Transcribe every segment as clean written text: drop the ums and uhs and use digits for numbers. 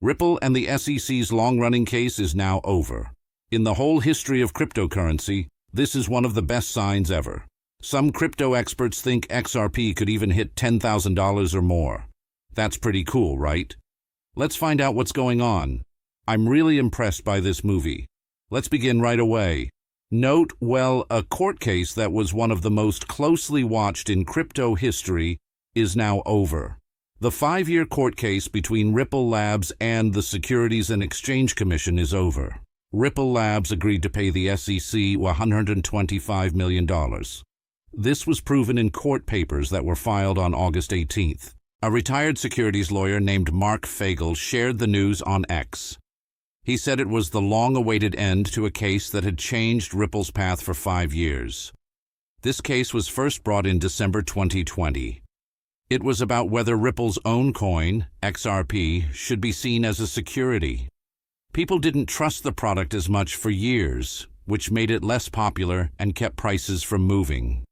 Ripple and the SEC's long-running case is now over. In the whole history of cryptocurrency, this is one of the best signs ever. Some crypto experts think XRP could even hit $10,000 or more. That's pretty cool, right? Let's find out what's going on. I'm really impressed by this movie. Let's begin right away. Note, a court case that was one of the most closely watched in crypto history is now over. The 5-year court case between Ripple Labs and the Securities and Exchange Commission is over. Ripple Labs agreed to pay the SEC $125 million. This was proven in court papers that were filed on August 18th. A retired securities lawyer named Mark Fagel shared the news on X. He said it was the long-awaited end to a case that had changed Ripple's path for 5 years. This case was first brought in December 2020. It was about whether Ripple's own coin, XRP, should be seen as a security. People didn't trust the product as much for years, which made it less popular and kept prices from moving.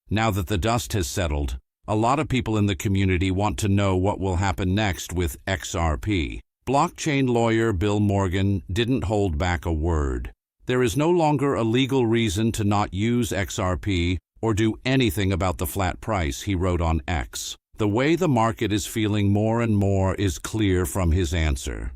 Now that the dust has settled, a lot of people in the community want to know what will happen next with XRP. Blockchain lawyer Bill Morgan didn't hold back a word. There is no longer a legal reason to not use XRP or do anything about the flat price, he wrote on X. The way the market is feeling more and more is clear from his answer.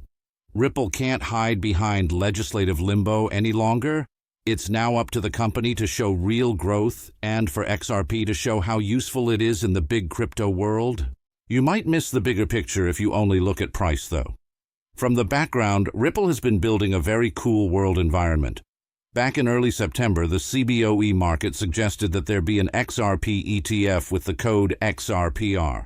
Ripple can't hide behind legislative limbo any longer. It's now up to the company to show real growth and for XRP to show how useful it is in the big crypto world. You might miss the bigger picture if you only look at price, though. From the background, Ripple has been building a very cool world environment. Back in early September, the CBOE market suggested that there be an XRP ETF with the code XRPR.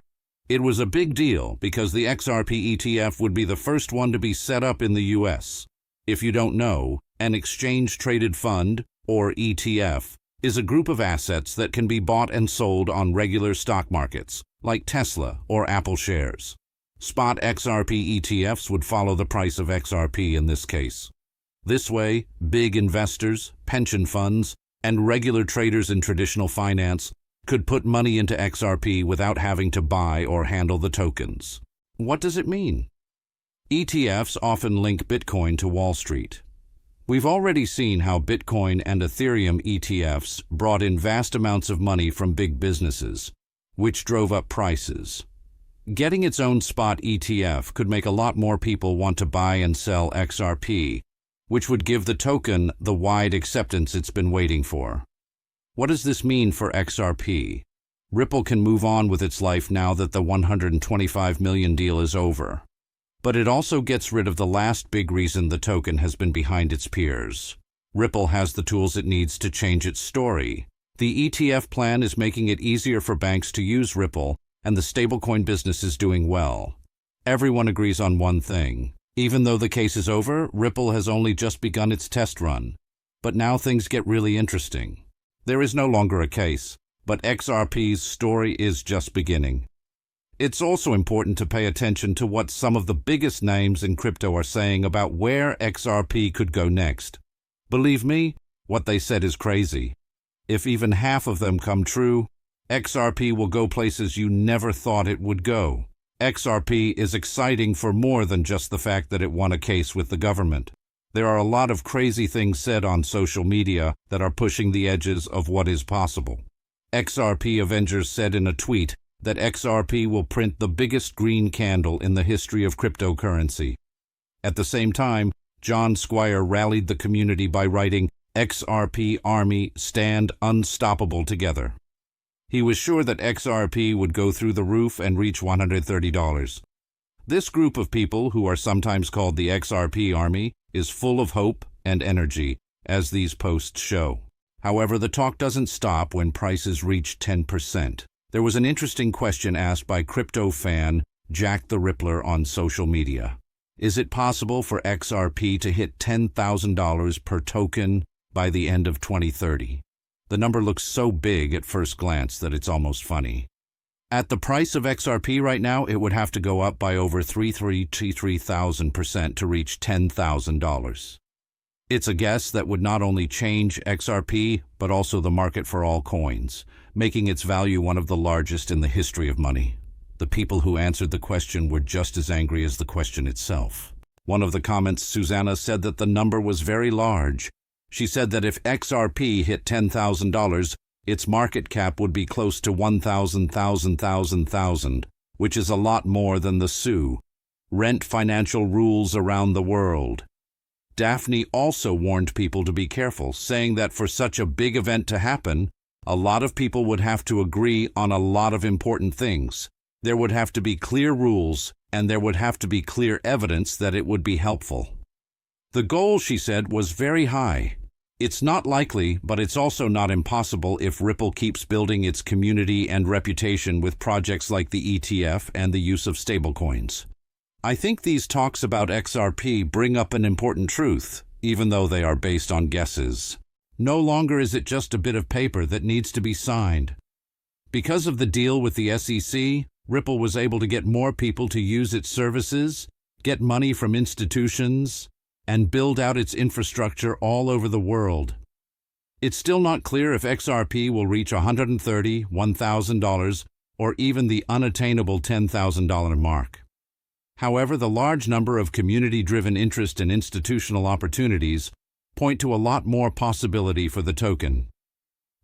It was a big deal because the XRP ETF would be the first one to be set up in the US. If you don't know, an exchange-traded fund, or ETF, is a group of assets that can be bought and sold on regular stock markets, like Tesla or Apple shares. Spot XRP ETFs would follow the price of XRP in this case. This way, big investors, pension funds, and regular traders in traditional finance could put money into XRP without having to buy or handle the tokens. What does it mean? ETFs often link Bitcoin to Wall Street. We've already seen how Bitcoin and Ethereum ETFs brought in vast amounts of money from big businesses, which drove up prices. Getting its own spot ETF could make a lot more people want to buy and sell XRP, which would give the token the wide acceptance it's been waiting for. What does this mean for XRP? Ripple can move on with its life now that the $125 million deal is over. But it also gets rid of the last big reason the token has been behind its peers. Ripple has the tools it needs to change its story. The ETF plan is making it easier for banks to use Ripple, and the stablecoin business is doing well. Everyone agrees on one thing. Even though the case is over, Ripple has only just begun its test run. But now things get really interesting. There is no longer a case, but XRP's story is just beginning. It's also important to pay attention to what some of the biggest names in crypto are saying about where XRP could go next. Believe me, what they said is crazy. If even half of them come true, XRP will go places you never thought it would go. XRP is exciting for more than just the fact that it won a case with the government. There are a lot of crazy things said on social media that are pushing the edges of what is possible. XRP Avengers said in a tweet that XRP will print the biggest green candle in the history of cryptocurrency. At the same time, John Squire rallied the community by writing, "XRP Army, stand unstoppable together." He was sure that XRP would go through the roof and reach $130. This group of people, who are sometimes called the XRP Army, is full of hope and energy, as these posts show. However, the talk doesn't stop when prices reach 10%. There was an interesting question asked by crypto fan Jack the Rippler on social media. Is it possible for XRP to hit $10,000 per token by the end of 2030? The number looks so big at first glance that it's almost funny. At the price of XRP right now, it would have to go up by over 3,000% to reach $10,000. It's a guess that would not only change XRP, but also the market for all coins, making its value one of the largest in the history of money. The people who answered the question were just as angry as the question itself. One of the comments, Susanna, said that the number was very large. She said that if XRP hit $10,000, its market cap would be close to 1,000, which is a lot more than the SU. Rent financial rules around the world. Daphne also warned people to be careful, saying that for such a big event to happen, a lot of people would have to agree on a lot of important things. There would have to be clear rules, and there would have to be clear evidence that it would be helpful. The goal, she said, was very high. It's not likely, but it's also not impossible if Ripple keeps building its community and reputation with projects like the ETF and the use of stablecoins. I think these talks about XRP bring up an important truth, even though they are based on guesses. No longer is it just a bit of paper that needs to be signed. Because of the deal with the SEC, Ripple was able to get more people to use its services, get money from institutions, and build out its infrastructure all over the world. It's still not clear if XRP will reach $130,000, $1,000, or even the unattainable $10,000 mark. However, the large number of community-driven interest and institutional opportunities point to a lot more possibility for the token.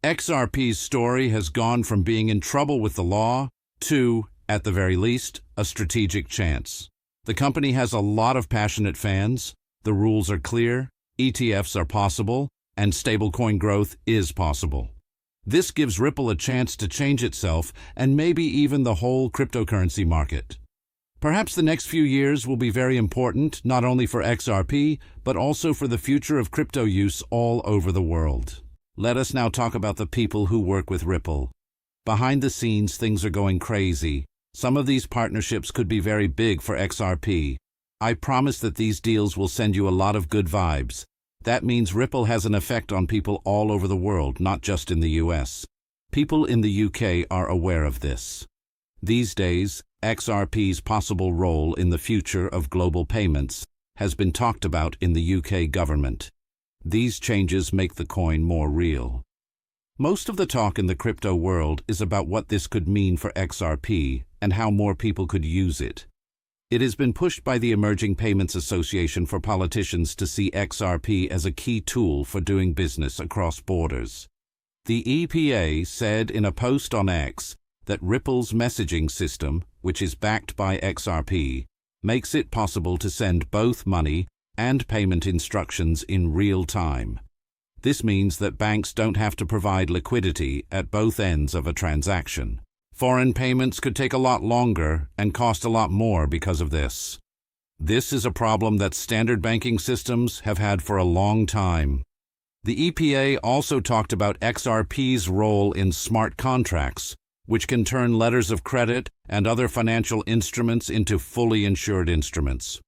XRP's story has gone from being in trouble with the law to, at the very least, a strategic chance. The company has a lot of passionate fans, the rules are clear, ETFs are possible, and stablecoin growth is possible. This gives Ripple a chance to change itself and maybe even the whole cryptocurrency market. Perhaps the next few years will be very important, not only for XRP, but also for the future of crypto use all over the world. Let us now talk about the people who work with Ripple. Behind the scenes, things are going crazy. Some of these partnerships could be very big for XRP. I promise that these deals will send you a lot of good vibes. That means Ripple has an effect on people all over the world, not just in the US. People in the UK are aware of this. These days, XRP's possible role in the future of global payments has been talked about in the UK government. These changes make the coin more real. Most of the talk in the crypto world is about what this could mean for XRP and how more people could use it. It has been pushed by the Emerging Payments Association for politicians to see XRP as a key tool for doing business across borders. The EPA said in a post on X that Ripple's messaging system, which is backed by XRP, makes it possible to send both money and payment instructions in real time. This means that banks don't have to provide liquidity at both ends of a transaction. Foreign payments could take a lot longer and cost a lot more because of this. This is a problem that standard banking systems have had for a long time. The EPA also talked about XRP's role in smart contracts, which can turn letters of credit and other financial instruments into fully insured instruments.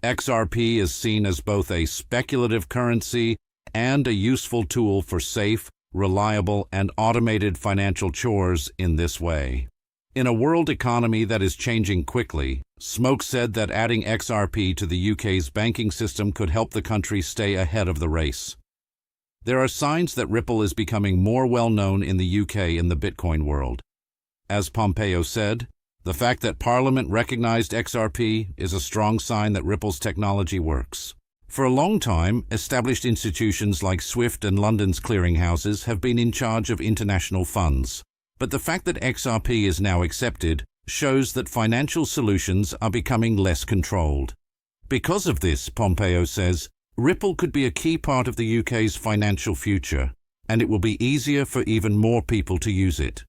XRP is seen as both a speculative currency and a useful tool for safe, reliable, and automated financial chores in this way. In a world economy that is changing quickly, Smoke said that adding XRP to the UK's banking system could help the country stay ahead of the race. There are signs that Ripple is becoming more well-known in the UK in the Bitcoin world. As Pompeo said, the fact that Parliament recognized XRP is a strong sign that Ripple's technology works. For a long time, established institutions like SWIFT and London's clearinghouses have been in charge of international funds. But the fact that XRP is now accepted shows that financial solutions are becoming less controlled. Because of this, Pompeo says, Ripple could be a key part of the UK's financial future, and it will be easier for even more people to use it.